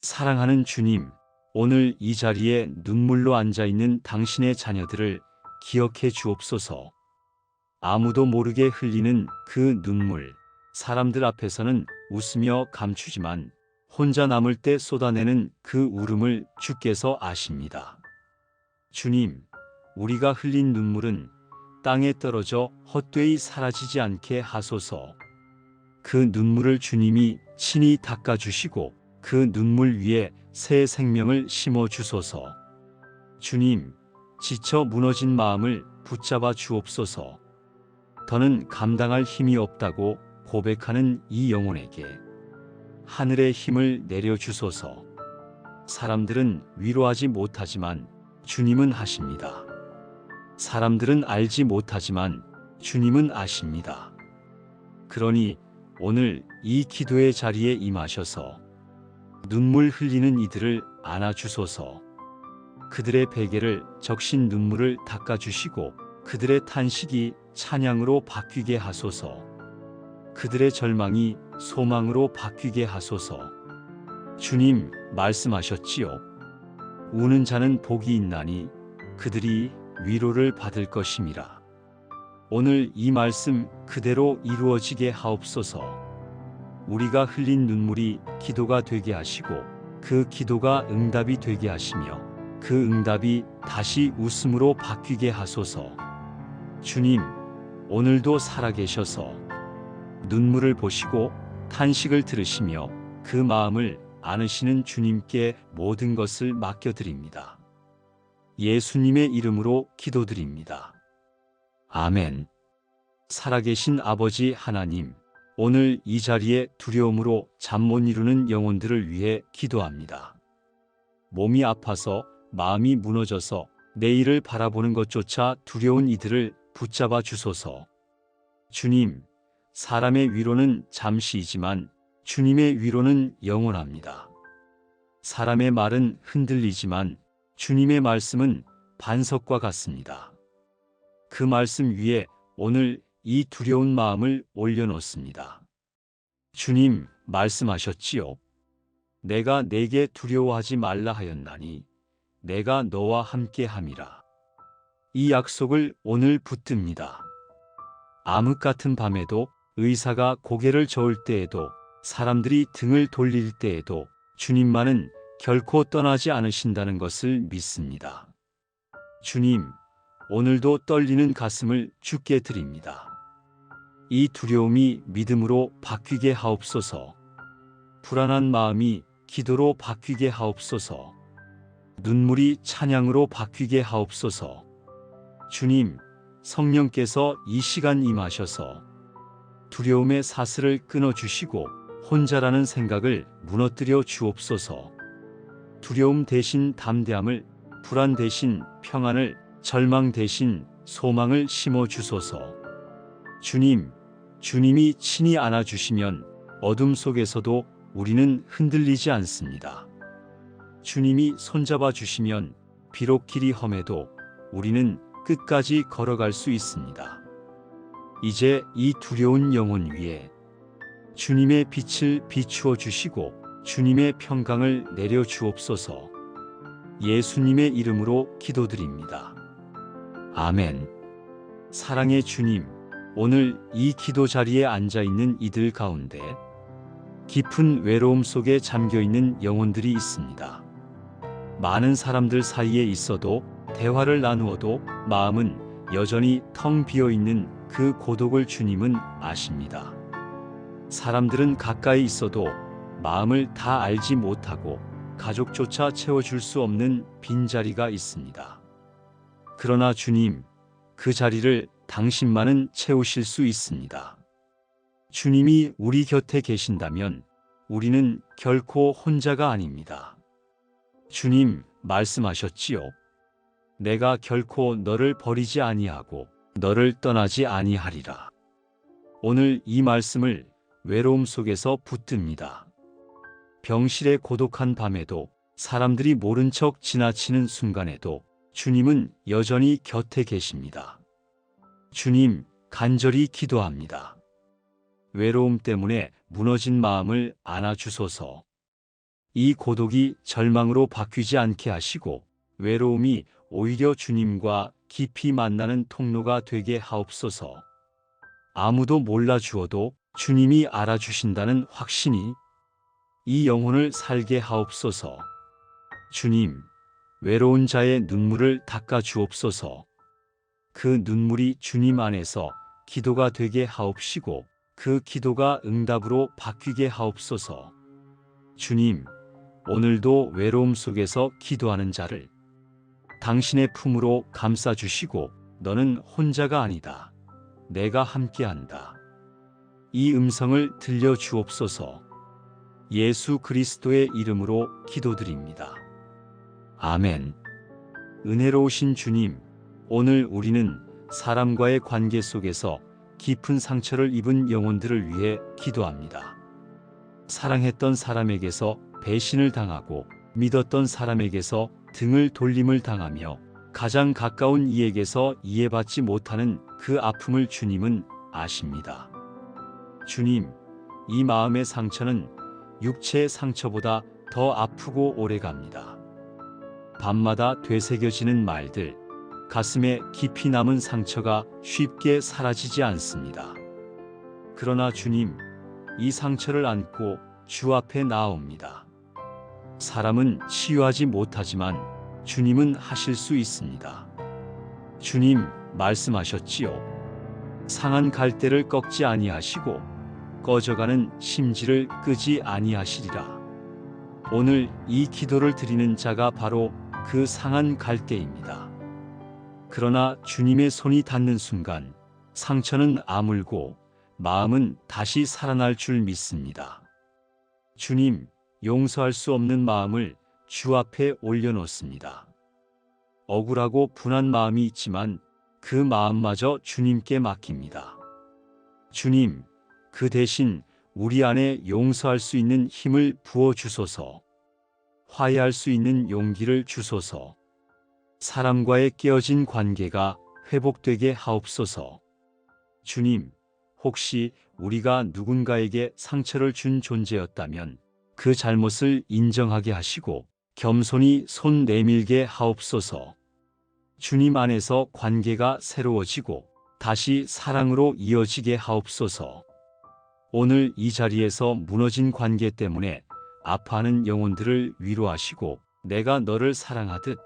사랑하는 주님, 오늘 이 자리에 눈물로 앉아있는 당신의 자녀들을 기억해 주옵소서. 아무도 모르게 흘리는 그 눈물, 사람들 앞에서는 웃으며 감추지만 혼자 남을 때 쏟아내는 그 울음을 주께서 아십니다. 주님, 우리가 흘린 눈물은 땅에 떨어져 헛되이 사라지지 않게 하소서. 그 눈물을 주님이 친히 닦아주시고 그 눈물 위에 새 생명을 심어 주소서. 주님, 지쳐 무너진 마음을 붙잡아 주옵소서. 더는 감당할 힘이 없다고 고백하는 이 영혼에게 하늘의 힘을 내려 주소서. 사람들은 위로하지 못하지만 주님은 하십니다. 사람들은 알지 못하지만 주님은 아십니다. 그러니 오늘 이 기도의 자리에 임하셔서 눈물 흘리는 이들을 안아주소서. 그들의 베개를 적신 눈물을 닦아주시고 그들의 탄식이 찬양으로 바뀌게 하소서. 그들의 절망이 소망으로 바뀌게 하소서. 주님 말씀하셨지요. 우는 자는 복이 있나니 그들이 위로를 받을 것임이라. 오늘 이 말씀 그대로 이루어지게 하옵소서. 우리가 흘린 눈물이 기도가 되게 하시고 그 기도가 응답이 되게 하시며 그 응답이 다시 웃음으로 바뀌게 하소서. 주님, 오늘도 살아계셔서 눈물을 보시고 탄식을 들으시며 그 마음을 안으시는 주님께 모든 것을 맡겨드립니다. 예수님의 이름으로 기도드립니다. 아멘. 살아계신 아버지 하나님, 오늘 이 자리에 두려움으로 잠 못 이루는 영혼들을 위해 기도합니다. 몸이 아파서 마음이 무너져서 내일을 바라보는 것조차 두려운 이들을 붙잡아 주소서. 주님, 사람의 위로는 잠시이지만 주님의 위로는 영원합니다. 사람의 말은 흔들리지만 주님의 말씀은 반석과 같습니다. 그 말씀 위에 오늘 이 두려운 마음을 올려놓습니다. 주님 말씀하셨지요. 내가 내게 두려워하지 말라 하였나니 내가 너와 함께 함이라. 이 약속을 오늘 붙듭니다. 암흑 같은 밤에도 의사가 고개를 저을 때에도 사람들이 등을 돌릴 때에도 주님만은 결코 떠나지 않으신다는 것을 믿습니다. 주님, 오늘도 떨리는 가슴을 주께 드립니다. 이 두려움이 믿음으로 바뀌게 하옵소서. 불안한 마음이 기도로 바뀌게 하옵소서. 눈물이 찬양으로 바뀌게 하옵소서. 주님, 성령께서 이 시간 임하셔서 두려움의 사슬을 끊어주시고 혼자라는 생각을 무너뜨려 주옵소서. 두려움 대신 담대함을, 불안 대신 평안을, 절망 대신 소망을 심어 주소서. 주님, 주님이 친히 안아주시면 어둠 속에서도 우리는 흔들리지 않습니다. 주님이 손잡아 주시면 비록 길이 험해도 우리는 끝까지 걸어갈 수 있습니다. 이제 이 두려운 영혼 위에 주님의 빛을 비추어 주시고 주님의 평강을 내려 주옵소서. 예수님의 이름으로 기도드립니다. 아멘. 사랑의 주님, 오늘 이 기도 자리에 앉아 있는 이들 가운데 깊은 외로움 속에 잠겨 있는 영혼들이 있습니다. 많은 사람들 사이에 있어도 대화를 나누어도 마음은 여전히 텅 비어 있는 그 고독을 주님은 아십니다. 사람들은 가까이 있어도 마음을 다 알지 못하고 가족조차 채워줄 수 없는 빈자리가 있습니다. 그러나 주님, 그 자리를 당신만은 채우실 수 있습니다. 주님이 우리 곁에 계신다면 우리는 결코 혼자가 아닙니다. 주님 말씀하셨지요. 내가 결코 너를 버리지 아니하고 너를 떠나지 아니하리라. 오늘 이 말씀을 외로움 속에서 붙듭니다. 병실의 고독한 밤에도 사람들이 모른 척 지나치는 순간에도 주님은 여전히 곁에 계십니다. 주님, 간절히 기도합니다. 외로움 때문에 무너진 마음을 안아주소서. 이 고독이 절망으로 바뀌지 않게 하시고 외로움이 오히려 주님과 깊이 만나는 통로가 되게 하옵소서. 아무도 몰라주어도 주님이 알아주신다는 확신이 이 영혼을 살게 하옵소서. 주님, 외로운 자의 눈물을 닦아 주옵소서. 그 눈물이 주님 안에서 기도가 되게 하옵시고 그 기도가 응답으로 바뀌게 하옵소서. 주님, 오늘도 외로움 속에서 기도하는 자를 당신의 품으로 감싸 주시고 너는 혼자가 아니다. 내가 함께한다. 이 음성을 들려 주옵소서. 예수 그리스도의 이름으로 기도드립니다. 아멘. 은혜로우신 주님, 오늘 우리는 사람과의 관계 속에서 깊은 상처를 입은 영혼들을 위해 기도합니다. 사랑했던 사람에게서 배신을 당하고 믿었던 사람에게서 등을 돌림을 당하며 가장 가까운 이에게서 이해받지 못하는 그 아픔을 주님은 아십니다. 주님, 이 마음의 상처는 육체의 상처보다 더 아프고 오래갑니다. 밤마다 되새겨지는 말들, 가슴에 깊이 남은 상처가 쉽게 사라지지 않습니다. 그러나 주님, 이 상처를 안고 주 앞에 나아옵니다. 사람은 치유하지 못하지만 주님은 하실 수 있습니다. 주님, 말씀하셨지요. 상한 갈대를 꺾지 아니하시고 꺼져가는 심지를 끄지 아니하시리라. 오늘 이 기도를 드리는 자가 바로 그 상한 갈대입니다. 그러나 주님의 손이 닿는 순간 상처는 아물고 마음은 다시 살아날 줄 믿습니다. 주님, 용서할 수 없는 마음을 주 앞에 올려놓습니다. 억울하고 분한 마음이 있지만 그 마음마저 주님께 맡깁니다. 주님, 그 대신 우리 안에 용서할 수 있는 힘을 부어주소서. 화해할 수 있는 용기를 주소서. 사람과의 깨어진 관계가 회복되게 하옵소서. 주님, 혹시 우리가 누군가에게 상처를 준 존재였다면 그 잘못을 인정하게 하시고 겸손히 손 내밀게 하옵소서. 주님 안에서 관계가 새로워지고 다시 사랑으로 이어지게 하옵소서. 오늘 이 자리에서 무너진 관계 때문에 아파하는 영혼들을 위로하시고 내가 너를 사랑하듯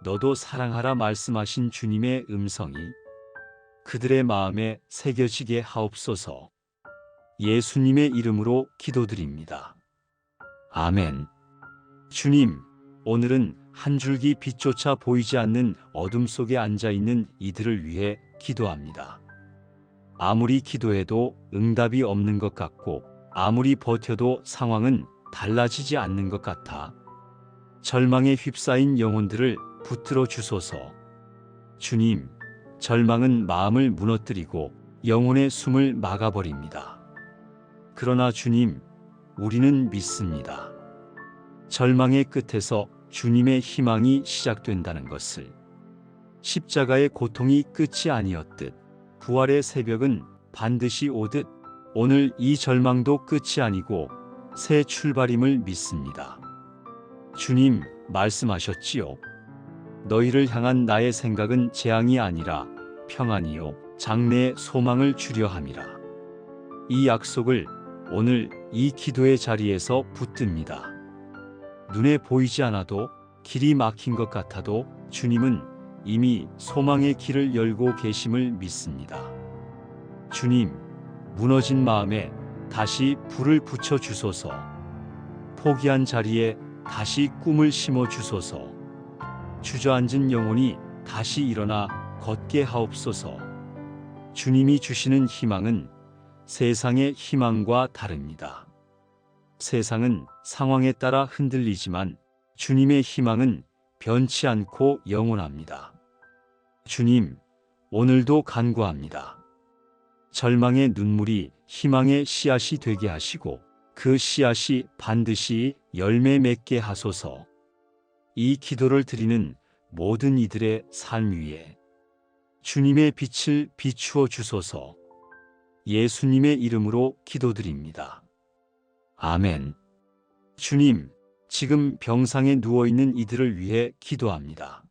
너도 사랑하라 말씀하신 주님의 음성이 그들의 마음에 새겨지게 하옵소서. 예수님의 이름으로 기도드립니다. 아멘. 주님, 오늘은 한 줄기 빛조차 보이지 않는 어둠 속에 앉아있는 이들을 위해 기도합니다. 아무리 기도해도 응답이 없는 것 같고 아무리 버텨도 상황은 달라지지 않는 것 같아 절망에 휩싸인 영혼들을 붙들어 주소서. 주님, 절망은 마음을 무너뜨리고 영혼의 숨을 막아버립니다. 그러나 주님, 우리는 믿습니다. 절망의 끝에서 주님의 희망이 시작된다는 것을. 십자가의 고통이 끝이 아니었듯 부활의 새벽은 반드시 오듯 오늘 이 절망도 끝이 아니고 새 출발임을 믿습니다. 주님, 말씀하셨지요. 너희를 향한 나의 생각은 재앙이 아니라 평안이요 장래의 소망을 주려 함이라. 이 약속을 오늘 이 기도의 자리에서 붙듭니다. 눈에 보이지 않아도 길이 막힌 것 같아도 주님은 이미 소망의 길을 열고 계심을 믿습니다. 주님, 무너진 마음에 다시 불을 붙여 주소서. 포기한 자리에 다시 꿈을 심어 주소서. 주저앉은 영혼이 다시 일어나 걷게 하옵소서. 주님이 주시는 희망은 세상의 희망과 다릅니다. 세상은 상황에 따라 흔들리지만 주님의 희망은 변치 않고 영원합니다. 주님, 오늘도 간구합니다. 절망의 눈물이 희망의 씨앗이 되게 하시고 그 씨앗이 반드시 열매 맺게 하소서. 이 기도를 드리는 모든 이들의 삶 위에 주님의 빛을 비추어 주소서. 예수님의 이름으로 기도드립니다. 아멘. 주님, 지금 병상에 누워있는 이들을 위해 기도합니다.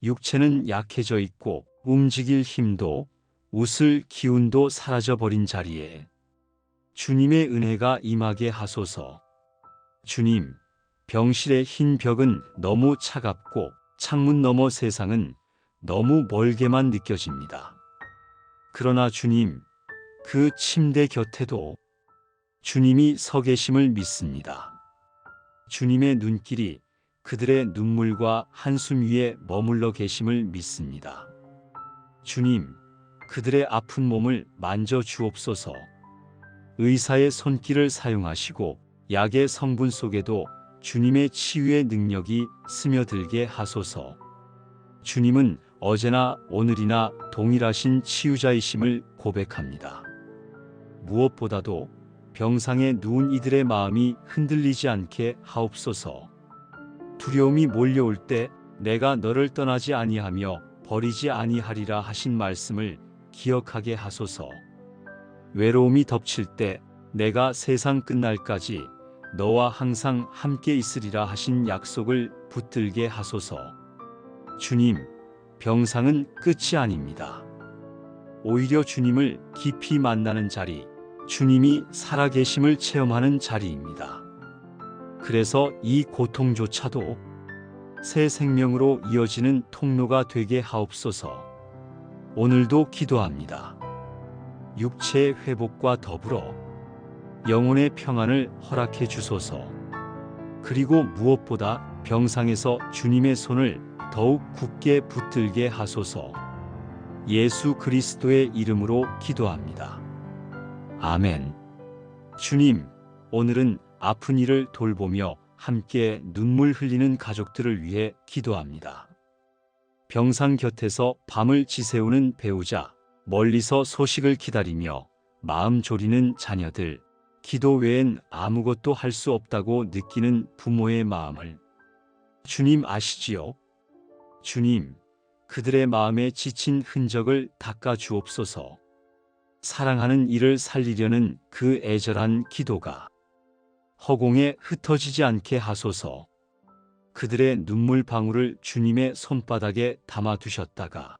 육체는 약해져 있고 움직일 힘도 웃을 기운도 사라져버린 자리에 주님의 은혜가 임하게 하소서. 주님, 병실의 흰 벽은 너무 차갑고 창문 너머 세상은 너무 멀게만 느껴집니다. 그러나 주님, 그 침대 곁에도 주님이 서 계심을 믿습니다. 주님의 눈길이 그들의 눈물과 한숨 위에 머물러 계심을 믿습니다. 주님, 그들의 아픈 몸을 만져 주옵소서. 의사의 손길을 사용하시고 약의 성분 속에도 주님의 치유의 능력이 스며들게 하소서. 주님은 어제나 오늘이나 동일하신 치유자이심을 고백합니다. 무엇보다도 병상에 누운 이들의 마음이 흔들리지 않게 하옵소서. 두려움이 몰려올 때 내가 너를 떠나지 아니하며 버리지 아니하리라 하신 말씀을 기억하게 하소서. 외로움이 덮칠 때 내가 세상 끝날까지 너와 항상 함께 있으리라 하신 약속을 붙들게 하소서. 주님, 병상은 끝이 아닙니다. 오히려 주님을 깊이 만나는 자리, 주님이 살아계심을 체험하는 자리입니다. 그래서 이 고통조차도 새 생명으로 이어지는 통로가 되게 하옵소서. 오늘도 기도합니다. 육체의 회복과 더불어 영혼의 평안을 허락해 주소서. 그리고 무엇보다 병상에서 주님의 손을 더욱 굳게 붙들게 하소서. 예수 그리스도의 이름으로 기도합니다. 아멘. 주님, 오늘은 아픈 이를 돌보며 함께 눈물 흘리는 가족들을 위해 기도합니다. 병상 곁에서 밤을 지새우는 배우자, 멀리서 소식을 기다리며 마음 졸이는 자녀들, 기도 외엔 아무것도 할 수 없다고 느끼는 부모의 마음을 주님 아시지요? 주님, 그들의 마음에 지친 흔적을 닦아 주옵소서. 사랑하는 이를 살리려는 그 애절한 기도가 허공에 흩어지지 않게 하소서. 그들의 눈물 방울을 주님의 손바닥에 담아두셨다가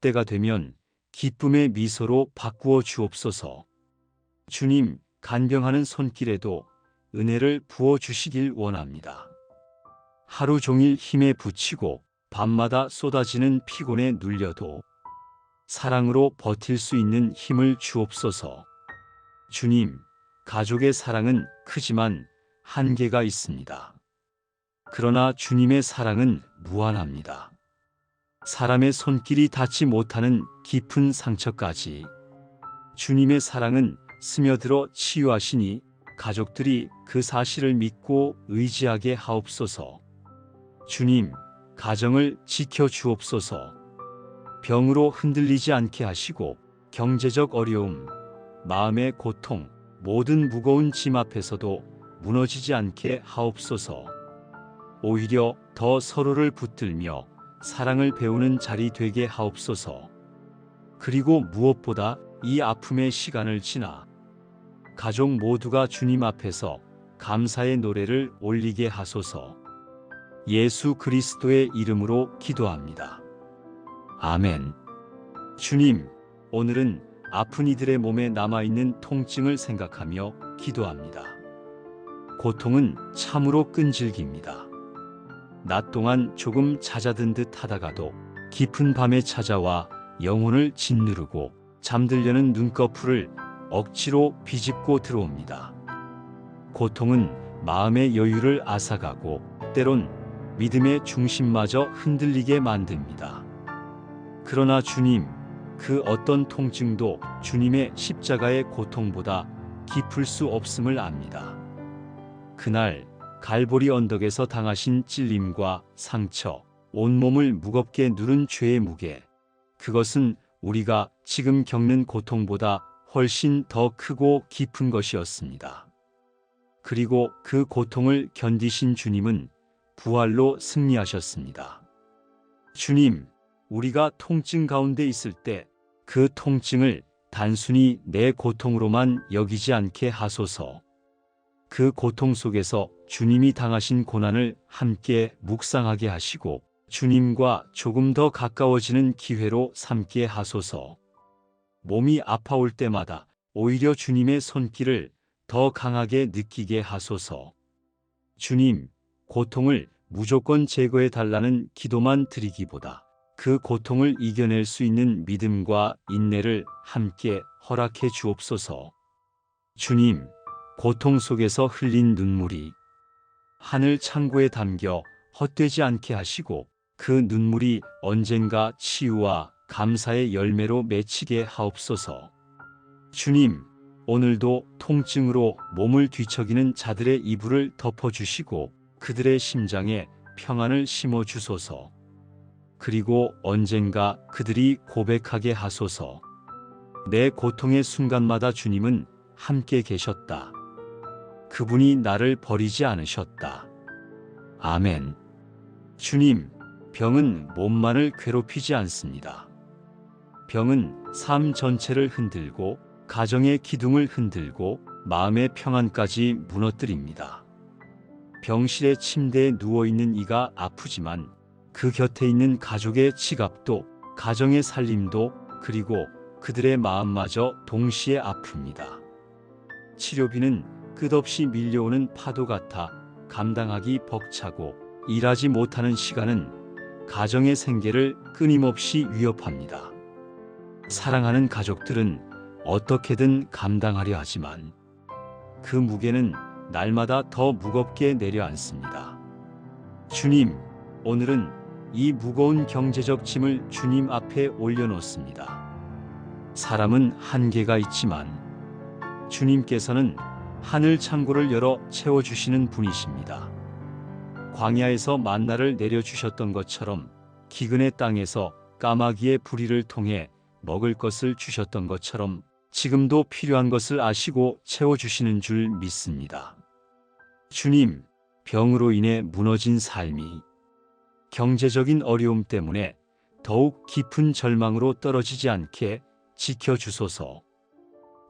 때가 되면 기쁨의 미소로 바꾸어 주옵소서. 주님, 간병하는 손길에도 은혜를 부어 주시길 원합니다. 하루 종일 힘에 부치고 밤마다 쏟아지는 피곤에 눌려도 사랑으로 버틸 수 있는 힘을 주옵소서. 주님, 가족의 사랑은 크지만 한계가 있습니다. 그러나 주님의 사랑은 무한합니다. 사람의 손길이 닿지 못하는 깊은 상처까지 주님의 사랑은 스며들어 치유하시니 가족들이 그 사실을 믿고 의지하게 하옵소서. 주님, 가정을 지켜 주옵소서. 병으로 흔들리지 않게 하시고 경제적 어려움, 마음의 고통, 모든 무거운 짐 앞에서도 무너지지 않게 하옵소서. 오히려 더 서로를 붙들며 사랑을 배우는 자리 되게 하옵소서. 그리고 무엇보다 이 아픔의 시간을 지나 가족 모두가 주님 앞에서 감사의 노래를 올리게 하소서. 예수 그리스도의 이름으로 기도합니다. 아멘. 주님, 오늘은 아픈 이들의 몸에 남아있는 통증을 생각하며 기도합니다. 고통은 참으로 끈질깁니다. 낮 동안 조금 잦아든 듯 하다가도 깊은 밤에 찾아와 영혼을 짓누르고 잠들려는 눈꺼풀을 억지로 비집고 들어옵니다. 고통은 마음의 여유를 앗아가고 때론 믿음의 중심마저 흔들리게 만듭니다. 그러나 주님, 그 어떤 통증도 주님의 십자가의 고통보다 깊을 수 없음을 압니다. 그날 갈보리 언덕에서 당하신 찔림과 상처, 온몸을 무겁게 누른 죄의 무게, 그것은 우리가 지금 겪는 고통보다 훨씬 더 크고 깊은 것이었습니다. 그리고 그 고통을 견디신 주님은 부활로 승리하셨습니다. 주님, 우리가 통증 가운데 있을 때 그 통증을 단순히 내 고통으로만 여기지 않게 하소서. 그 고통 속에서 주님이 당하신 고난을 함께 묵상하게 하시고 주님과 조금 더 가까워지는 기회로 삼게 하소서. 몸이 아파올 때마다 오히려 주님의 손길을 더 강하게 느끼게 하소서. 주님, 고통을 무조건 제거해 달라는 기도만 드리기보다 그 고통을 이겨낼 수 있는 믿음과 인내를 함께 허락해 주옵소서. 주님, 고통 속에서 흘린 눈물이 하늘 창고에 담겨 헛되지 않게 하시고 그 눈물이 언젠가 치유와 감사의 열매로 맺히게 하옵소서. 주님, 오늘도 통증으로 몸을 뒤척이는 자들의 이불을 덮어주시고 그들의 심장에 평안을 심어주소서. 그리고 언젠가 그들이 고백하게 하소서. 내 고통의 순간마다 주님은 함께 계셨다. 그분이 나를 버리지 않으셨다. 아멘. 주님, 병은 몸만을 괴롭히지 않습니다. 병은 삶 전체를 흔들고 가정의 기둥을 흔들고 마음의 평안까지 무너뜨립니다. 병실의 침대에 누워있는 이가 아프지만 그 곁에 있는 가족의 지갑도 가정의 살림도 그리고 그들의 마음마저 동시에 아픕니다. 치료비는 끝없이 밀려오는 파도 같아 감당하기 벅차고 일하지 못하는 시간은 가정의 생계를 끊임없이 위협합니다. 사랑하는 가족들은 어떻게든 감당하려 하지만 그 무게는 날마다 더 무겁게 내려앉습니다. 주님, 오늘은 이 무거운 경제적 짐을 주님 앞에 올려놓습니다. 사람은 한계가 있지만 주님께서는 하늘 창고를 열어 채워주시는 분이십니다. 광야에서 만나를 내려주셨던 것처럼 기근의 땅에서 까마귀의 부리를 통해 먹을 것을 주셨던 것처럼 지금도 필요한 것을 아시고 채워주시는 줄 믿습니다. 주님, 병으로 인해 무너진 삶이 경제적인 어려움 때문에 더욱 깊은 절망으로 떨어지지 않게 지켜주소서.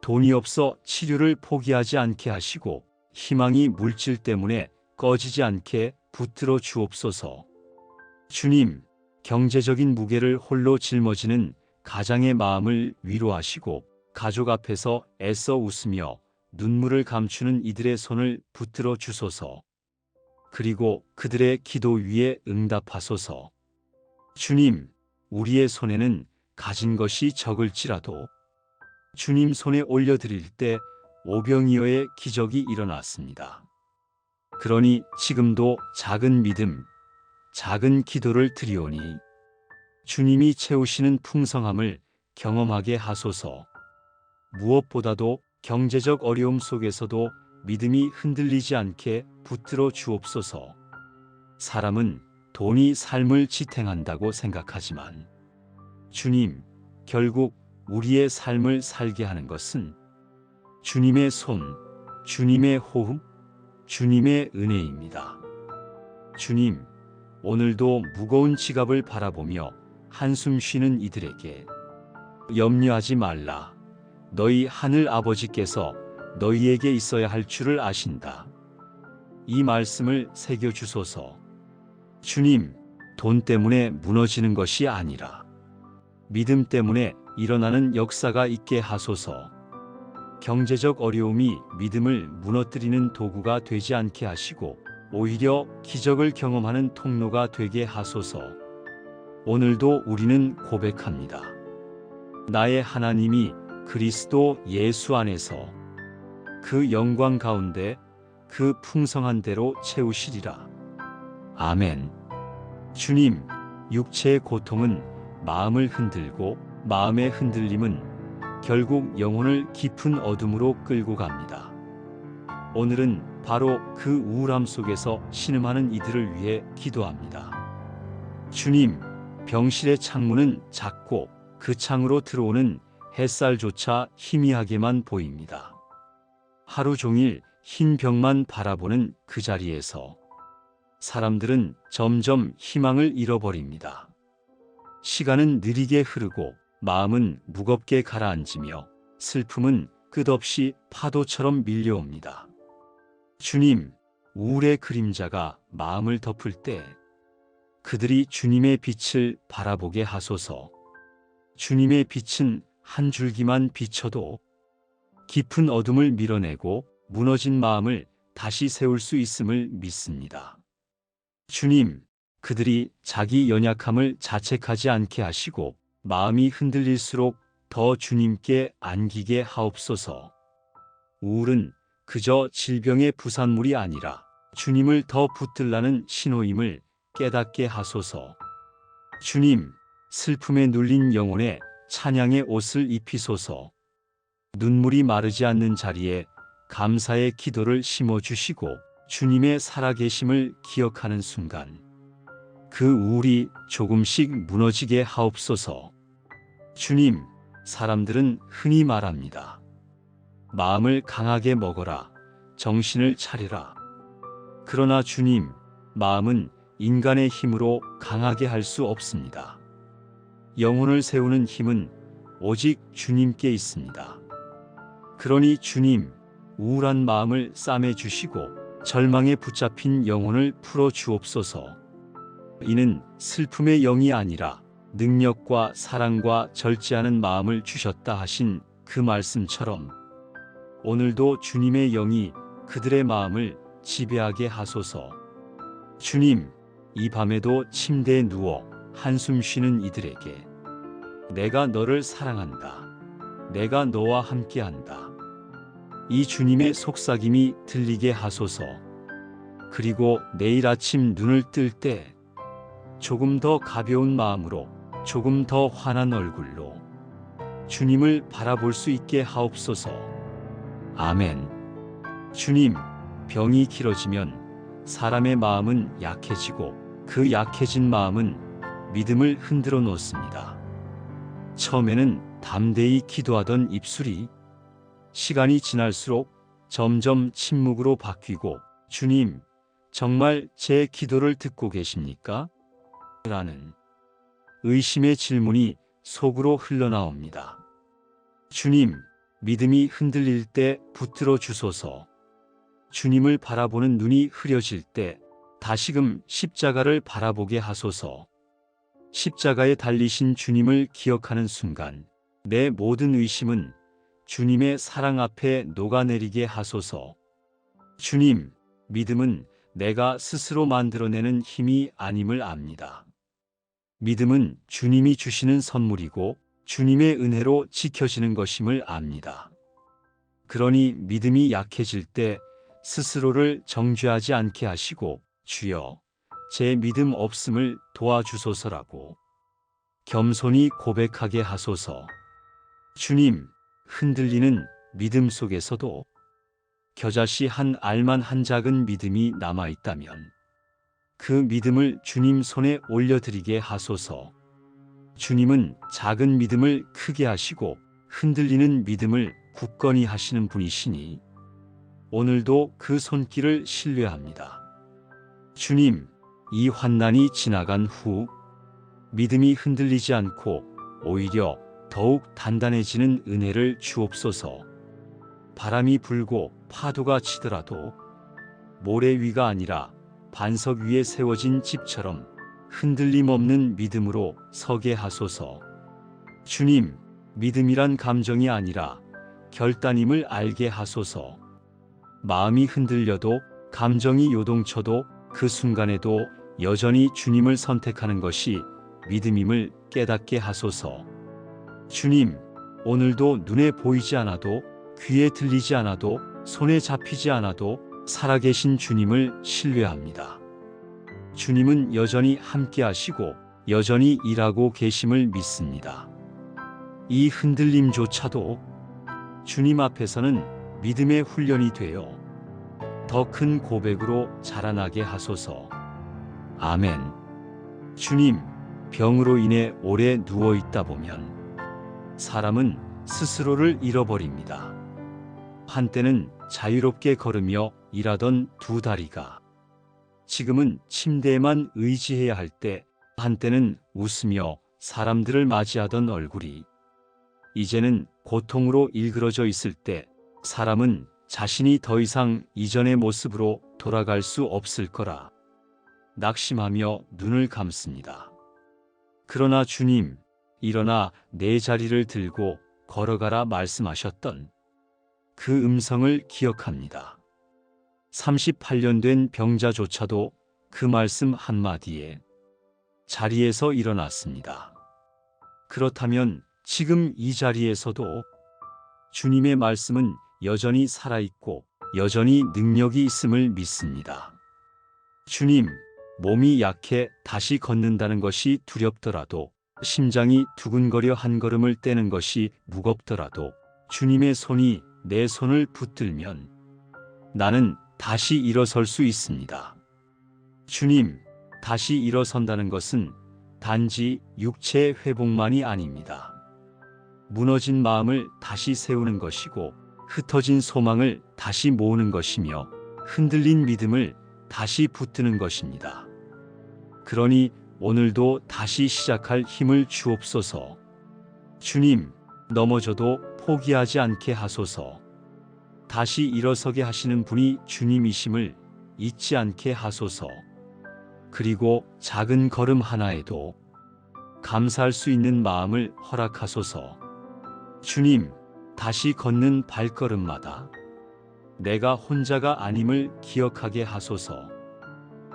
돈이 없어 치료를 포기하지 않게 하시고 희망이 물질 때문에 꺼지지 않게 붙들어 주옵소서. 주님, 경제적인 무게를 홀로 짊어지는 가장의 마음을 위로하시고 가족 앞에서 애써 웃으며 눈물을 감추는 이들의 손을 붙들어 주소서. 그리고 그들의 기도 위에 응답하소서. 주님, 우리의 손에는 가진 것이 적을지라도 주님 손에 올려드릴 때 오병이어의 기적이 일어났습니다. 그러니 지금도 작은 믿음, 작은 기도를 드리오니 주님이 채우시는 풍성함을 경험하게 하소서. 무엇보다도 경제적 어려움 속에서도 믿음이 흔들리지 않게 붙들어 주옵소서. 사람은 돈이 삶을 지탱한다고 생각하지만 주님, 결국 우리의 삶을 살게 하는 것은 주님의 손, 주님의 호흡, 주님의 은혜입니다. 주님, 오늘도 무거운 지갑을 바라보며 한숨 쉬는 이들에게 염려하지 말라. 너희 하늘 아버지께서 너희에게 있어야 할 줄을 아신다. 이 말씀을 새겨주소서. 주님, 돈 때문에 무너지는 것이 아니라 믿음 때문에 일어나는 역사가 있게 하소서. 경제적 어려움이 믿음을 무너뜨리는 도구가 되지 않게 하시고 오히려 기적을 경험하는 통로가 되게 하소서. 오늘도 우리는 고백합니다. 나의 하나님이 그리스도 예수 안에서 그 영광 가운데 그 풍성한 대로 채우시리라. 아멘. 주님, 육체의 고통은 마음을 흔들고 마음의 흔들림은 결국 영혼을 깊은 어둠으로 끌고 갑니다. 오늘은 바로 그 우울함 속에서 신음하는 이들을 위해 기도합니다. 주님, 병실의 창문은 작고 그 창으로 들어오는 햇살조차 희미하게만 보입니다. 하루 종일 흰 벽만 바라보는 그 자리에서 사람들은 점점 희망을 잃어버립니다. 시간은 느리게 흐르고 마음은 무겁게 가라앉으며 슬픔은 끝없이 파도처럼 밀려옵니다. 주님, 우울의 그림자가 마음을 덮을 때 그들이 주님의 빛을 바라보게 하소서. 주님의 빛은 한 줄기만 비춰도 깊은 어둠을 밀어내고 무너진 마음을 다시 세울 수 있음을 믿습니다. 주님, 그들이 자기 연약함을 자책하지 않게 하시고 마음이 흔들릴수록 더 주님께 안기게 하옵소서. 우울은 그저 질병의 부산물이 아니라 주님을 더 붙들라는 신호임을 깨닫게 하소서. 주님, 슬픔에 눌린 영혼에 찬양의 옷을 입히소서. 눈물이 마르지 않는 자리에 감사의 기도를 심어주시고 주님의 살아계심을 기억하는 순간 그 우울이 조금씩 무너지게 하옵소서. 주님, 사람들은 흔히 말합니다. 마음을 강하게 먹어라, 정신을 차리라. 그러나 주님, 마음은 인간의 힘으로 강하게 할 수 없습니다. 영혼을 세우는 힘은 오직 주님께 있습니다. 그러니 주님, 우울한 마음을 싸매 주시고 절망에 붙잡힌 영혼을 풀어 주옵소서. 이는 슬픔의 영이 아니라 능력과 사랑과 절제하는 마음을 주셨다 하신 그 말씀처럼 오늘도 주님의 영이 그들의 마음을 지배하게 하소서. 주님, 이 밤에도 침대에 누워 한숨 쉬는 이들에게 내가 너를 사랑한다. 내가 너와 함께한다. 이 주님의 속삭임이 들리게 하소서. 그리고 내일 아침 눈을 뜰 때 조금 더 가벼운 마음으로, 조금 더 환한 얼굴로 주님을 바라볼 수 있게 하옵소서. 아멘. 주님, 병이 길어지면 사람의 마음은 약해지고 그 약해진 마음은 믿음을 흔들어 놓습니다. 처음에는 담대히 기도하던 입술이 시간이 지날수록 점점 침묵으로 바뀌고 주님, 정말 제 기도를 듣고 계십니까? 라는 의심의 질문이 속으로 흘러나옵니다. 주님, 믿음이 흔들릴 때 붙들어 주소서. 주님을 바라보는 눈이 흐려질 때 다시금 십자가를 바라보게 하소서. 십자가에 달리신 주님을 기억하는 순간 내 모든 의심은 주님의 사랑 앞에 녹아내리게 하소서. 주님, 믿음은 내가 스스로 만들어내는 힘이 아님을 압니다. 믿음은 주님이 주시는 선물이고 주님의 은혜로 지켜지는 것임을 압니다. 그러니 믿음이 약해질 때 스스로를 정죄하지 않게 하시고 주여, 제 믿음 없음을 도와주소서라고 겸손히 고백하게 하소서. 주님, 흔들리는 믿음 속에서도 겨자씨 한 알만 한 작은 믿음이 남아있다면 그 믿음을 주님 손에 올려드리게 하소서. 주님은 작은 믿음을 크게 하시고 흔들리는 믿음을 굳건히 하시는 분이시니 오늘도 그 손길을 신뢰합니다. 주님, 이 환난이 지나간 후 믿음이 흔들리지 않고 오히려 더욱 단단해지는 은혜를 주옵소서. 바람이 불고 파도가 치더라도 모래 위가 아니라 반석 위에 세워진 집처럼 흔들림 없는 믿음으로 서게 하소서. 주님, 믿음이란 감정이 아니라 결단임을 알게 하소서. 마음이 흔들려도 감정이 요동쳐도 그 순간에도 여전히 주님을 선택하는 것이 믿음임을 깨닫게 하소서. 주님, 오늘도 눈에 보이지 않아도 귀에 들리지 않아도 손에 잡히지 않아도 살아계신 주님을 신뢰합니다. 주님은 여전히 함께 하시고 여전히 일하고 계심을 믿습니다. 이 흔들림조차도 주님 앞에서는 믿음의 훈련이 되어 더 큰 고백으로 자라나게 하소서. 아멘. 주님, 병으로 인해 오래 누워 있다 보면 사람은 스스로를 잃어버립니다. 한때는 자유롭게 걸으며 일하던 두 다리가 지금은 침대에만 의지해야 할 때, 한때는 웃으며 사람들을 맞이하던 얼굴이 이제는 고통으로 일그러져 있을 때 사람은 자신이 더 이상 이전의 모습으로 돌아갈 수 없을 거라 낙심하며 눈을 감습니다. 그러나 주님, 일어나 내 자리를 들고 걸어가라 말씀하셨던 그 음성을 기억합니다. 38년 된 병자조차도 그 말씀 한마디에 자리에서 일어났습니다. 그렇다면 지금 이 자리에서도 주님의 말씀은 여전히 살아있고 여전히 능력이 있음을 믿습니다. 주님, 몸이 약해 다시 걷는다는 것이 두렵더라도, 심장이 두근거려 한 걸음을 떼는 것이 무겁더라도 주님의 손이 내 손을 붙들면 나는 다시 일어설 수 있습니다. 주님, 다시 일어선다는 것은 단지 육체의 회복만이 아닙니다. 무너진 마음을 다시 세우는 것이고, 흩어진 소망을 다시 모으는 것이며, 흔들린 믿음을 다시 붙드는 것입니다. 그러니 오늘도 다시 시작할 힘을 주옵소서. 주님, 넘어져도 포기하지 않게 하소서. 다시 일어서게 하시는 분이 주님이심을 잊지 않게 하소서. 그리고 작은 걸음 하나에도 감사할 수 있는 마음을 허락하소서. 주님, 다시 걷는 발걸음마다 내가 혼자가 아님을 기억하게 하소서.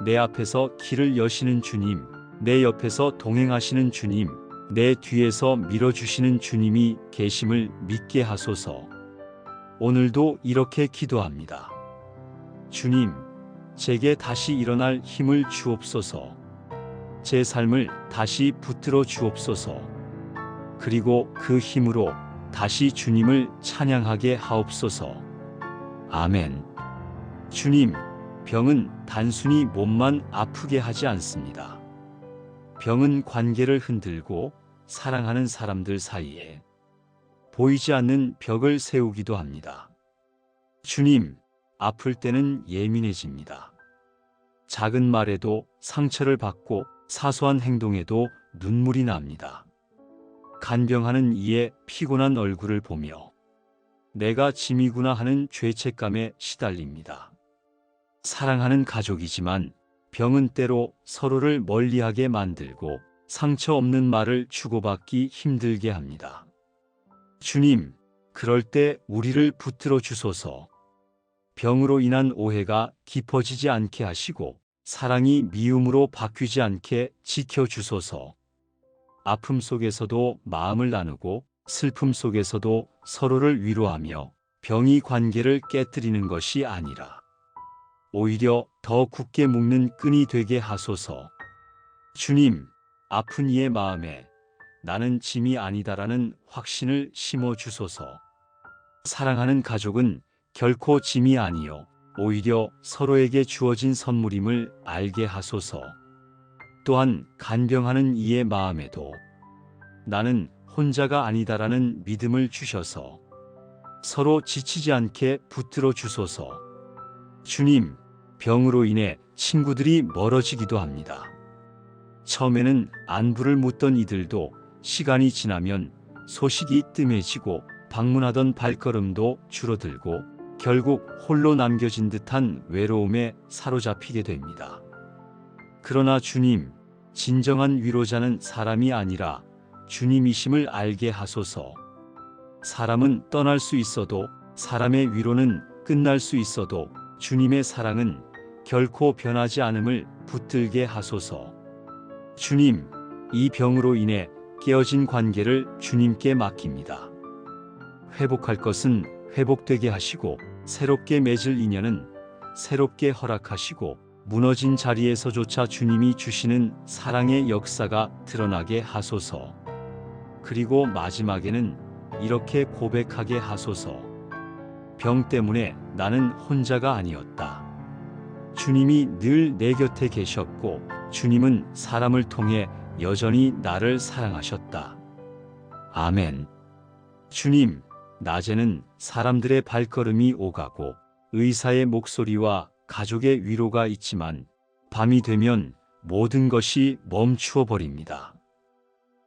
내 앞에서 길을 여시는 주님, 내 옆에서 동행하시는 주님, 내 뒤에서 밀어주시는 주님이 계심을 믿게 하소서. 오늘도 이렇게 기도합니다. 주님, 제게 다시 일어날 힘을 주옵소서. 제 삶을 다시 붙들어 주옵소서. 그리고 그 힘으로 다시 주님을 찬양하게 하옵소서. 아멘. 주님, 병은 단순히 몸만 아프게 하지 않습니다. 병은 관계를 흔들고 사랑하는 사람들 사이에 보이지 않는 벽을 세우기도 합니다. 주님, 아플 때는 예민해집니다. 작은 말에도 상처를 받고 사소한 행동에도 눈물이 납니다. 간병하는 이의 피곤한 얼굴을 보며 내가 짐이구나 하는 죄책감에 시달립니다. 사랑하는 가족이지만 병은 때로 서로를 멀리하게 만들고 상처 없는 말을 주고받기 힘들게 합니다. 주님, 그럴 때 우리를 붙들어 주소서. 병으로 인한 오해가 깊어지지 않게 하시고 사랑이 미움으로 바뀌지 않게 지켜주소서. 아픔 속에서도 마음을 나누고 슬픔 속에서도 서로를 위로하며 병이 관계를 깨뜨리는 것이 아니라 오히려 더 굳게 묶는 끈이 되게 하소서. 주님, 아픈 이의 마음에 나는 짐이 아니다라는 확신을 심어주소서. 사랑하는 가족은 결코 짐이 아니요 오히려 서로에게 주어진 선물임을 알게 하소서. 또한 간병하는 이의 마음에도 나는 혼자가 아니다라는 믿음을 주셔서 서로 지치지 않게 붙들어 주소서. 주님, 병으로 인해 친구들이 멀어지기도 합니다. 처음에는 안부를 묻던 이들도 시간이 지나면 소식이 뜸해지고 방문하던 발걸음도 줄어들고 결국 홀로 남겨진 듯한 외로움에 사로잡히게 됩니다. 그러나 주님, 진정한 위로자는 사람이 아니라 주님이심을 알게 하소서. 사람은 떠날 수 있어도, 사람의 위로는 끝날 수 있어도 주님의 사랑은 결코 변하지 않음을 붙들게 하소서. 주님, 이 병으로 인해 깨어진 관계를 주님께 맡깁니다. 회복할 것은 회복되게 하시고 새롭게 맺을 인연은 새롭게 허락하시고 무너진 자리에서조차 주님이 주시는 사랑의 역사가 드러나게 하소서. 그리고 마지막에는 이렇게 고백하게 하소서. 병 때문에 나는 혼자가 아니었다. 주님이 늘 내 곁에 계셨고 주님은 사람을 통해 여전히 나를 사랑하셨다. 아멘. 주님, 낮에는 사람들의 발걸음이 오가고 의사의 목소리와 가족의 위로가 있지만 밤이 되면 모든 것이 멈추어 버립니다.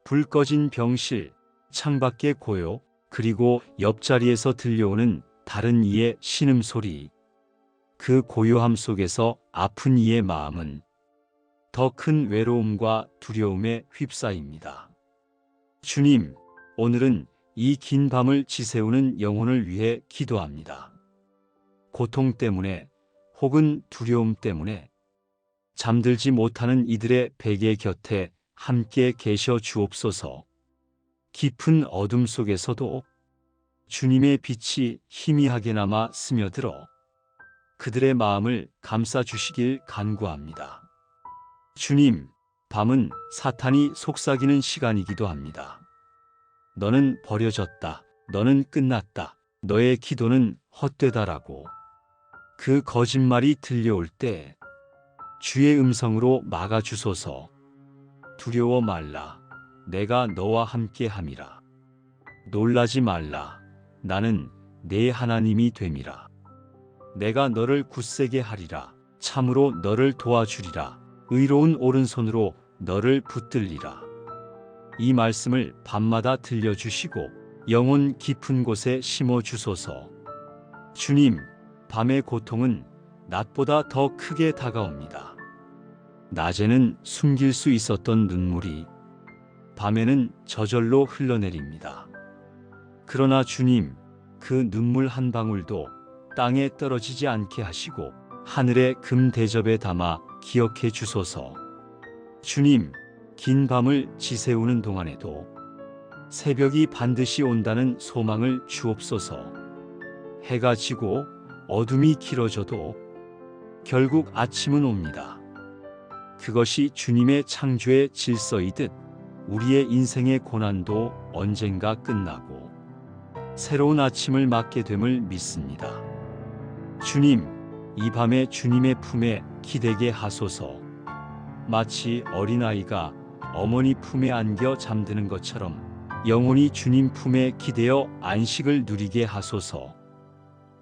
불 꺼진 병실, 창밖의 고요, 그리고 옆자리에서 들려오는 다른 이의 신음소리, 그 고요함 속에서 아픈 이의 마음은 더 큰 외로움과 두려움에 휩싸입니다. 주님, 오늘은 이 긴 밤을 지새우는 영혼을 위해 기도합니다. 고통 때문에 혹은 두려움 때문에 잠들지 못하는 이들의 베개 곁에 함께 계셔 주옵소서. 깊은 어둠 속에서도 주님의 빛이 희미하게나마 스며들어 그들의 마음을 감싸 주시길 간구합니다. 주님, 밤은 사탄이 속삭이는 시간이기도 합니다. 너는 버려졌다. 너는 끝났다. 너의 기도는 헛되다라고. 그 거짓말이 들려올 때 주의 음성으로 막아주소서. 두려워 말라. 내가 너와 함께 함이라. 놀라지 말라. 나는 내 하나님이 됨이라. 내가 너를 굳세게 하리라. 참으로 너를 도와주리라. 의로운 오른손으로 너를 붙들리라. 이 말씀을 밤마다 들려주시고 영혼 깊은 곳에 심어주소서. 주님, 밤의 고통은 낮보다 더 크게 다가옵니다. 낮에는 숨길 수 있었던 눈물이 밤에는 저절로 흘러내립니다. 그러나 주님, 그 눈물 한 방울도 땅에 떨어지지 않게 하시고 하늘의 금 대접에 담아 기억해 주소서. 주님, 긴 밤을 지새우는 동안에도 새벽이 반드시 온다는 소망을 주옵소서. 해가 지고 어둠이 길어져도 결국 아침은 옵니다. 그것이 주님의 창조의 질서이듯 우리의 인생의 고난도 언젠가 끝나고 새로운 아침을 맞게 됨을 믿습니다. 주님, 이 밤에 주님의 품에 기대게 하소서. 마치 어린아이가 어머니 품에 안겨 잠드는 것처럼 영혼이 주님 품에 기대어 안식을 누리게 하소서.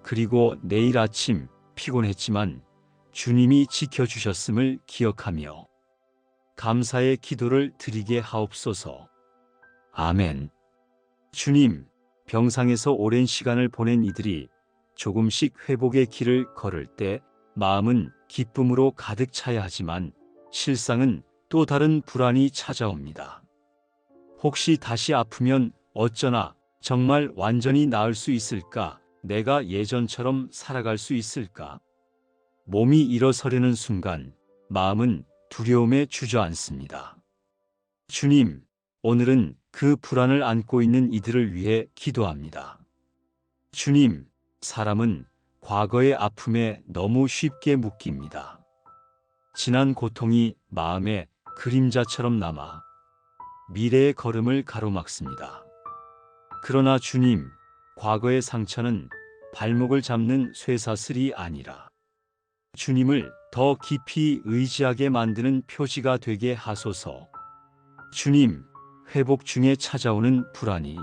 그리고 내일 아침 피곤했지만 주님이 지켜주셨음을 기억하며 감사의 기도를 드리게 하옵소서. 아멘. 주님, 병상에서 오랜 시간을 보낸 이들이 조금씩 회복의 길을 걸을 때 마음은 기쁨으로 가득 차야 하지만 실상은 또 다른 불안이 찾아옵니다. 혹시 다시 아프면 어쩌나? 정말 완전히 나을 수 있을까? 내가 예전처럼 살아갈 수 있을까? 몸이 일어서려는 순간 마음은 두려움에 주저앉습니다. 주님, 오늘은 그 불안을 안고 있는 이들을 위해 기도합니다. 주님, 사람은 과거의 아픔에 너무 쉽게 묶입니다. 지난 고통이 마음에 그림자처럼 남아 미래의 걸음을 가로막습니다. 그러나 주님, 과거의 상처는 발목을 잡는 쇠사슬이 아니라 주님을 더 깊이 의지하게 만드는 표지가 되게 하소서. 주님, 회복 중에 찾아오는 불안이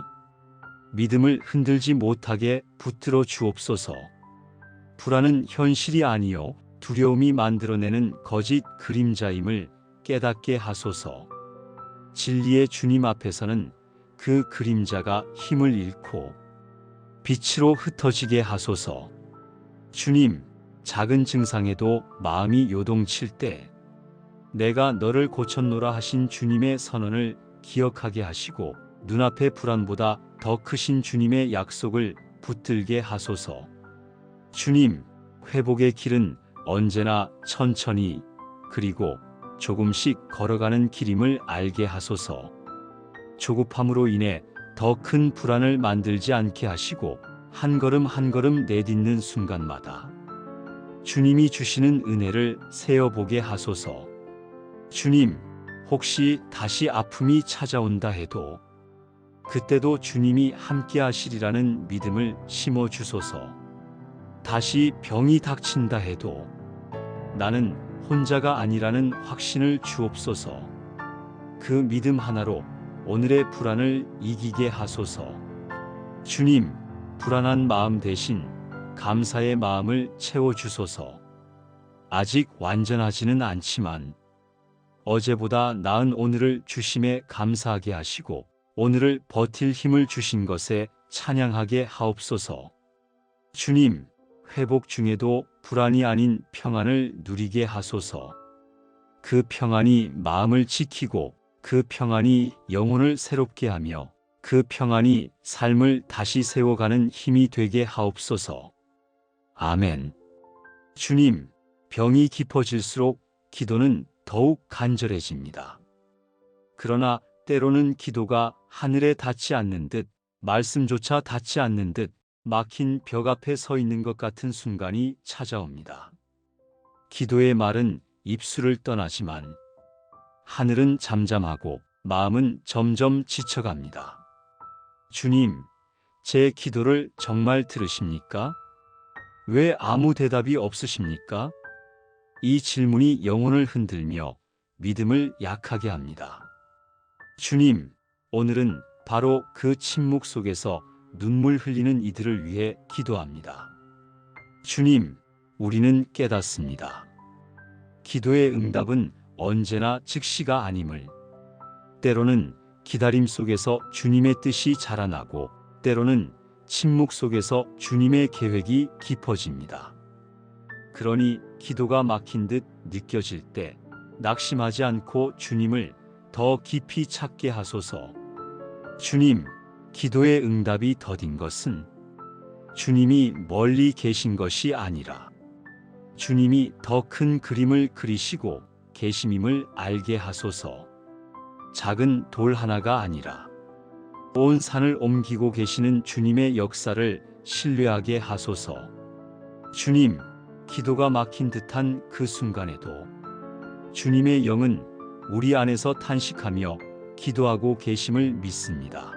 믿음을 흔들지 못하게 붙들어 주옵소서. 불안은 현실이 아니요 두려움이 만들어내는 거짓 그림자임을 깨닫게 하소서. 진리의 주님 앞에서는 그 그림자가 힘을 잃고 빛으로 흩어지게 하소서. 주님, 작은 증상에도 마음이 요동칠 때 내가 너를 고쳤노라 하신 주님의 선언을 기억하게 하시고 눈앞의 불안보다 더 크신 주님의 약속을 붙들게 하소서. 주님, 회복의 길은 언제나 천천히 그리고 조금씩 걸어가는 길임을 알게 하소서. 조급함으로 인해 더 큰 불안을 만들지 않게 하시고 한 걸음 한 걸음 내딛는 순간마다 주님이 주시는 은혜를 세어보게 하소서. 주님, 혹시 다시 아픔이 찾아온다 해도 그때도 주님이 함께 하시리라는 믿음을 심어 주소서. 다시 병이 닥친다 해도 나는 혼자가 아니라는 확신을 주옵소서. 그 믿음 하나로 오늘의 불안을 이기게 하소서. 주님, 불안한 마음 대신 감사의 마음을 채워주소서. 아직 완전하지는 않지만 어제보다 나은 오늘을 주심에 감사하게 하시고 오늘을 버틸 힘을 주신 것에 찬양하게 하옵소서. 주님, 회복 중에도 불안이 아닌 평안을 누리게 하소서. 그 평안이 마음을 지키고 그 평안이 영혼을 새롭게 하며 그 평안이 삶을 다시 세워가는 힘이 되게 하옵소서. 아멘. 주님, 병이 깊어질수록 기도는 더욱 간절해집니다. 그러나 때로는 기도가 하늘에 닿지 않는 듯, 말씀조차 닿지 않는 듯 막힌 벽 앞에 서 있는 것 같은 순간이 찾아옵니다. 기도의 말은 입술을 떠나지만 하늘은 잠잠하고 마음은 점점 지쳐갑니다. 주님, 제 기도를 정말 들으십니까? 왜 아무 대답이 없으십니까? 이 질문이 영혼을 흔들며 믿음을 약하게 합니다. 주님, 오늘은 바로 그 침묵 속에서 눈물 흘리는 이들을 위해 기도합니다. 주님, 우리는 깨닫습니다. 기도의 응답은 언제나 즉시가 아님을. 때로는 기다림 속에서 주님의 뜻이 자라나고 때로는 침묵 속에서 주님의 계획이 깊어집니다. 그러니 기도가 막힌 듯 느껴질 때 낙심하지 않고 주님을 더 깊이 찾게 하소서. 주님, 기도의 응답이 더딘 것은 주님이 멀리 계신 것이 아니라 주님이 더 큰 그림을 그리시고 계심임을 알게 하소서. 작은 돌 하나가 아니라 온 산을 옮기고 계시는 주님의 역사를 신뢰하게 하소서. 주님, 기도가 막힌 듯한 그 순간에도 주님의 영은 우리 안에서 탄식하며 기도하고 계심을 믿습니다.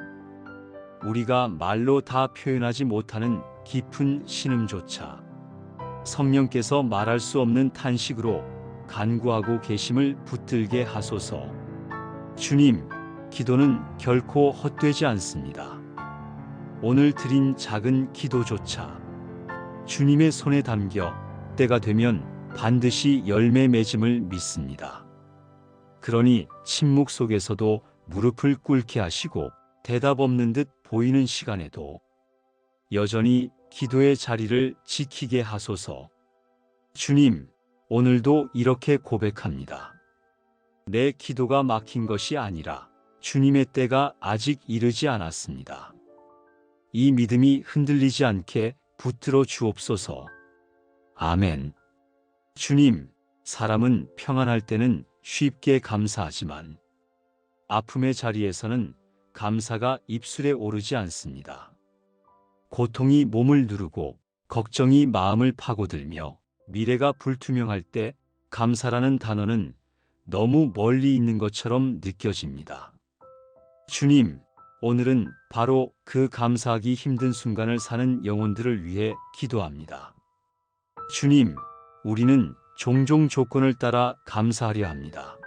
우리가 말로 다 표현하지 못하는 깊은 신음조차 성령께서 말할 수 없는 탄식으로 간구하고 계심을 붙들게 하소서. 주님, 기도는 결코 헛되지 않습니다. 오늘 드린 작은 기도조차 주님의 손에 담겨 때가 되면 반드시 열매 맺음을 믿습니다. 그러니 침묵 속에서도 무릎을 꿇게 하시고 대답 없는 듯 보이는 시간에도 여전히 기도의 자리를 지키게 하소서. 주님, 오늘도 이렇게 고백합니다. 내 기도가 막힌 것이 아니라 주님의 때가 아직 이르지 않았습니다. 이 믿음이 흔들리지 않게 붙들어 주옵소서. 아멘. 주님, 사람은 평안할 때는 쉽게 감사하지만 아픔의 자리에서는 감사가 입술에 오르지 않습니다. 고통이 몸을 누르고 걱정이 마음을 파고들며 미래가 불투명할 때 감사라는 단어는 너무 멀리 있는 것처럼 느껴집니다. 주님, 오늘은 바로 그 감사하기 힘든 순간을 사는 영혼들을 위해 기도합니다. 주님, 우리는 종종 조건을 따라 감사하려 합니다.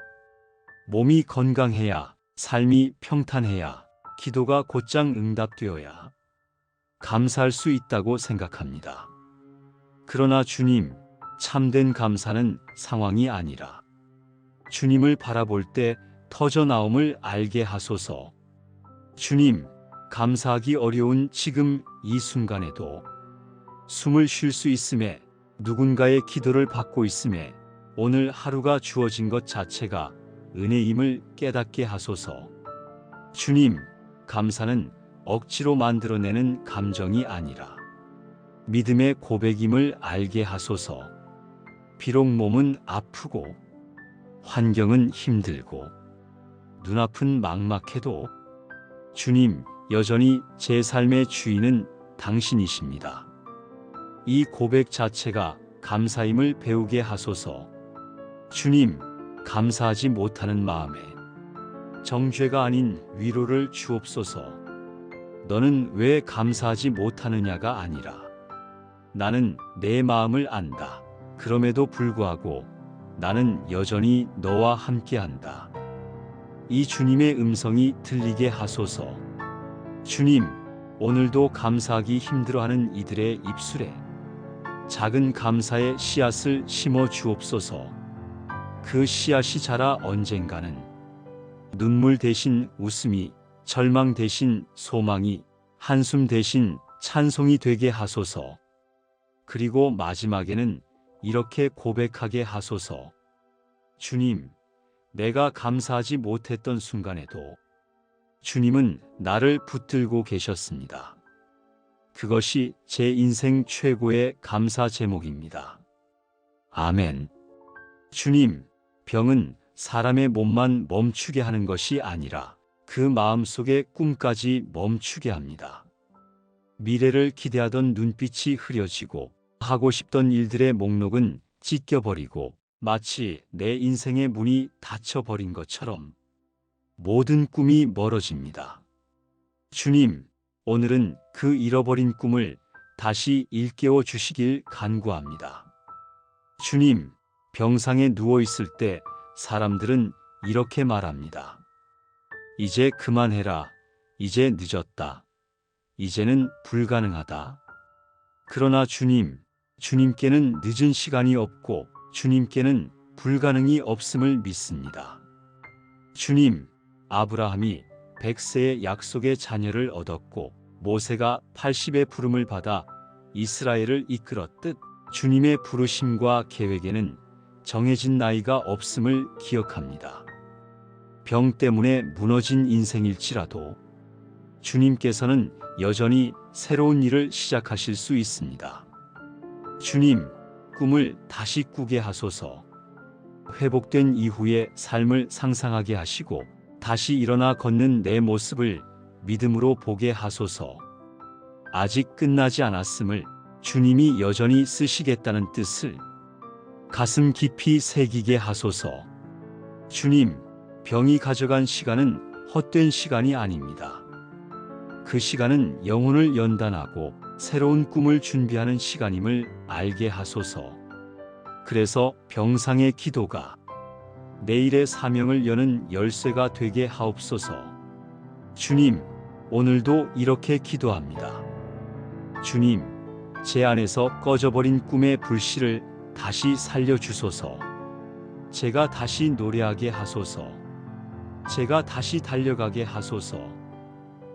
몸이 건강해야, 삶이 평탄해야, 기도가 곧장 응답되어야 감사할 수 있다고 생각합니다. 그러나 주님, 참된 감사는 상황이 아니라 주님을 바라볼 때 터져나옴을 알게 하소서. 주님, 감사하기 어려운 지금 이 순간에도 숨을 쉴 수 있음에, 누군가의 기도를 받고 있음에 오늘 하루가 주어진 것 자체가 은혜임을 깨닫게 하소서. 주님, 감사는 억지로 만들어내는 감정이 아니라 믿음의 고백임을 알게 하소서. 비록 몸은 아프고 환경은 힘들고 눈앞은 막막해도 주님, 여전히 제 삶의 주인은 당신이십니다. 이 고백 자체가 감사임을 배우게 하소서. 주님, 감사하지 못하는 마음에 정죄가 아닌 위로를 주옵소서. 너는 왜 감사하지 못하느냐가 아니라 나는 내 마음을 안다. 그럼에도 불구하고 나는 여전히 너와 함께한다. 이 주님의 음성이 들리게 하소서. 주님, 오늘도 감사하기 힘들어하는 이들의 입술에 작은 감사의 씨앗을 심어 주옵소서. 그 씨앗이 자라 언젠가는 눈물 대신 웃음이, 절망 대신 소망이, 한숨 대신 찬송이 되게 하소서. 그리고 마지막에는 이렇게 고백하게 하소서. 주님, 내가 감사하지 못했던 순간에도 주님은 나를 붙들고 계셨습니다. 그것이 제 인생 최고의 감사 제목입니다. 아멘. 주님, 병은 사람의 몸만 멈추게 하는 것이 아니라 그 마음속의 꿈까지 멈추게 합니다. 미래를 기대하던 눈빛이 흐려지고 하고 싶던 일들의 목록은 찢겨버리고 마치 내 인생의 문이 닫혀버린 것처럼 모든 꿈이 멀어집니다. 주님, 오늘은 그 잃어버린 꿈을 다시 일깨워 주시길 간구합니다. 주님, 병상에 누워 있을 때 사람들은 이렇게 말합니다. 이제 그만해라. 이제 늦었다. 이제는 불가능하다. 그러나 주님, 주님께는 늦은 시간이 없고 주님께는 불가능이 없음을 믿습니다. 주님, 아브라함이 100세의 약속의 자녀를 얻었고 모세가 80의 부름을 받아 이스라엘을 이끌었듯 주님의 부르심과 계획에는 정해진 나이가 없음을 기억합니다. 병 때문에 무너진 인생일지라도 주님께서는 여전히 새로운 일을 시작하실 수 있습니다. 주님, 꿈을 다시 꾸게 하소서. 회복된 이후의 삶을 상상하게 하시고 다시 일어나 걷는 내 모습을 믿음으로 보게 하소서. 아직 끝나지 않았음을, 주님이 여전히 쓰시겠다는 뜻을 가슴 깊이 새기게 하소서. 주님, 병이 가져간 시간은 헛된 시간이 아닙니다. 그 시간은 영혼을 연단하고 새로운 꿈을 준비하는 시간임을 알게 하소서. 그래서 병상의 기도가 내일의 사명을 여는 열쇠가 되게 하옵소서. 주님, 오늘도 이렇게 기도합니다. 주님, 제 안에서 꺼져버린 꿈의 불씨를 다시 살려주소서. 제가 다시 노래하게 하소서. 제가 다시 달려가게 하소서.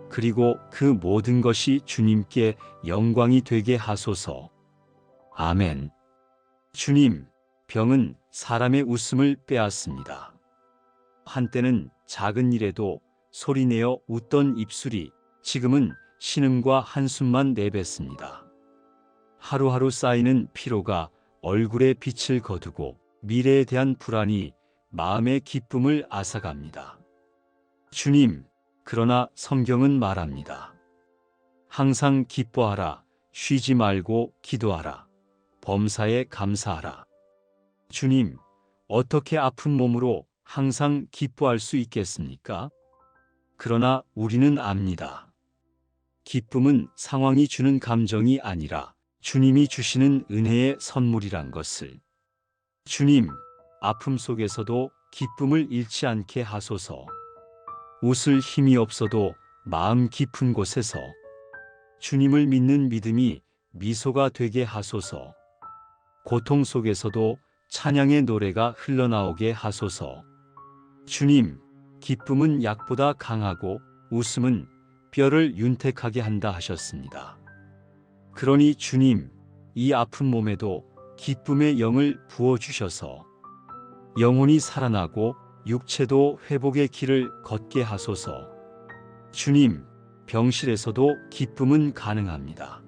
그리고 그 모든 것이 주님께 영광이 되게 하소서. 아멘. 주님, 병은 사람의 웃음을 빼앗습니다. 한때는 작은 일에도 소리내어 웃던 입술이 지금은 신음과 한숨만 내뱉습니다. 하루하루 쌓이는 피로가 얼굴에 빛을 거두고 미래에 대한 불안이 마음의 기쁨을 앗아갑니다. 주님, 그러나 성경은 말합니다. 항상 기뻐하라, 쉬지 말고 기도하라, 범사에 감사하라. 주님, 어떻게 아픈 몸으로 항상 기뻐할 수 있겠습니까? 그러나 우리는 압니다. 기쁨은 상황이 주는 감정이 아니라 주님이 주시는 은혜의 선물이란 것을. 주님, 아픔 속에서도 기쁨을 잃지 않게 하소서. 웃을 힘이 없어도 마음 깊은 곳에서 주님을 믿는 믿음이 미소가 되게 하소서. 고통 속에서도 찬양의 노래가 흘러나오게 하소서. 주님, 기쁨은 약보다 강하고 웃음은 뼈를 윤택하게 한다 하셨습니다. 그러니 주님, 이 아픈 몸에도 기쁨의 영을 부어주셔서 영혼이 살아나고 육체도 회복의 길을 걷게 하소서. 주님, 병실에서도 기쁨은 가능합니다.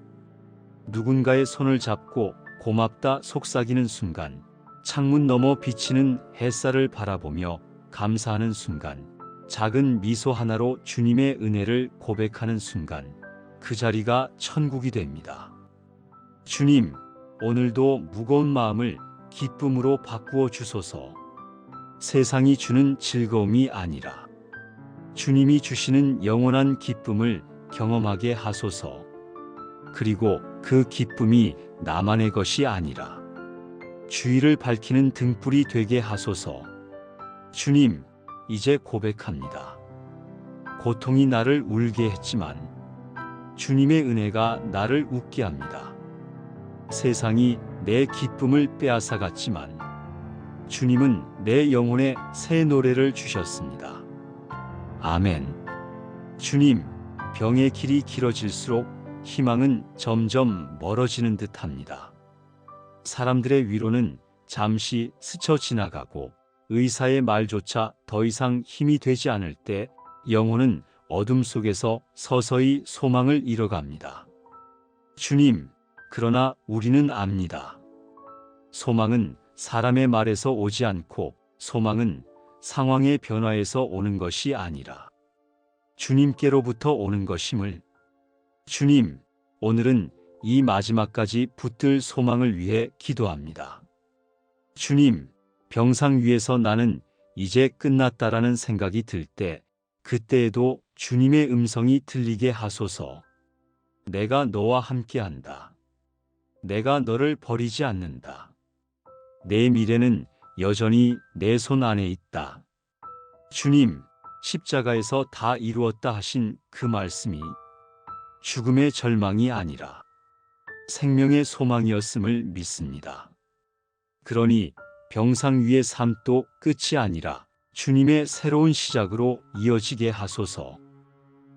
누군가의 손을 잡고 고맙다 속삭이는 순간, 창문 너머 비치는 햇살을 바라보며 감사하는 순간, 작은 미소 하나로 주님의 은혜를 고백하는 순간, 그 자리가 천국이 됩니다. 주님, 오늘도 무거운 마음을 기쁨으로 바꾸어 주소서. 세상이 주는 즐거움이 아니라 주님이 주시는 영원한 기쁨을 경험하게 하소서. 그리고 그 기쁨이 나만의 것이 아니라 주위를 밝히는 등불이 되게 하소서. 주님, 이제 고백합니다. 고통이 나를 울게 했지만 주님의 은혜가 나를 웃게 합니다. 세상이 내 기쁨을 빼앗아갔지만 주님은 내 영혼에 새 노래를 주셨습니다. 아멘. 주님, 병의 길이 길어질수록 희망은 점점 멀어지는 듯합니다. 사람들의 위로는 잠시 스쳐 지나가고 의사의 말조차 더 이상 힘이 되지 않을 때 영혼은 어둠 속에서 서서히 소망을 잃어갑니다. 주님, 그러나 우리는 압니다. 소망은 사람의 말에서 오지 않고 소망은 상황의 변화에서 오는 것이 아니라 주님께로부터 오는 것임을. 주님, 오늘은 이 마지막까지 붙들 소망을 위해 기도합니다. 주님, 병상 위에서 나는 이제 끝났다라는 생각이 들 때 그때에도 주님의 음성이 들리게 하소서. 내가 너와 함께한다. 내가 너를 버리지 않는다. 내 미래는 여전히 내 손 안에 있다. 주님, 십자가에서 다 이루었다 하신 그 말씀이 죽음의 절망이 아니라 생명의 소망이었음을 믿습니다. 그러니 병상 위의 삶도 끝이 아니라 주님의 새로운 시작으로 이어지게 하소서.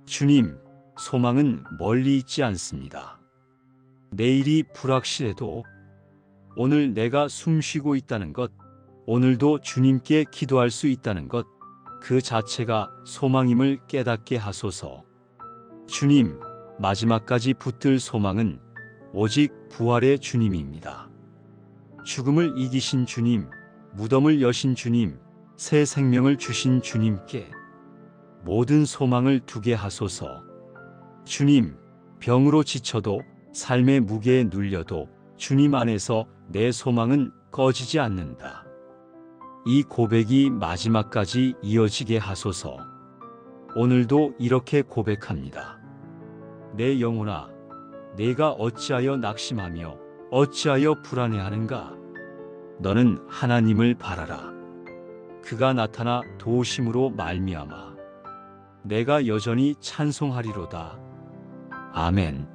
주님, 소망은 멀리 있지 않습니다. 내일이 불확실해도 오늘 내가 숨쉬고 있다는 것, 오늘도 주님께 기도할 수 있다는 것, 그 자체가 소망임을 깨닫게 하소서. 주님, 마지막까지 붙들 소망은 오직 부활의 주님입니다. 죽음을 이기신 주님, 무덤을 여신 주님, 새 생명을 주신 주님께 모든 소망을 두게 하소서. 주님, 병으로 지쳐도 삶의 무게에 눌려도 주님 안에서 내 소망은 꺼지지 않는다. 이 고백이 마지막까지 이어지게 하소서. 오늘도 이렇게 고백합니다. 내 영혼아, 내가 어찌하여 낙심하며 어찌하여 불안해하는가? 너는 하나님을 바라라. 그가 나타나 도우심으로 말미암아 내가 여전히 찬송하리로다. 아멘.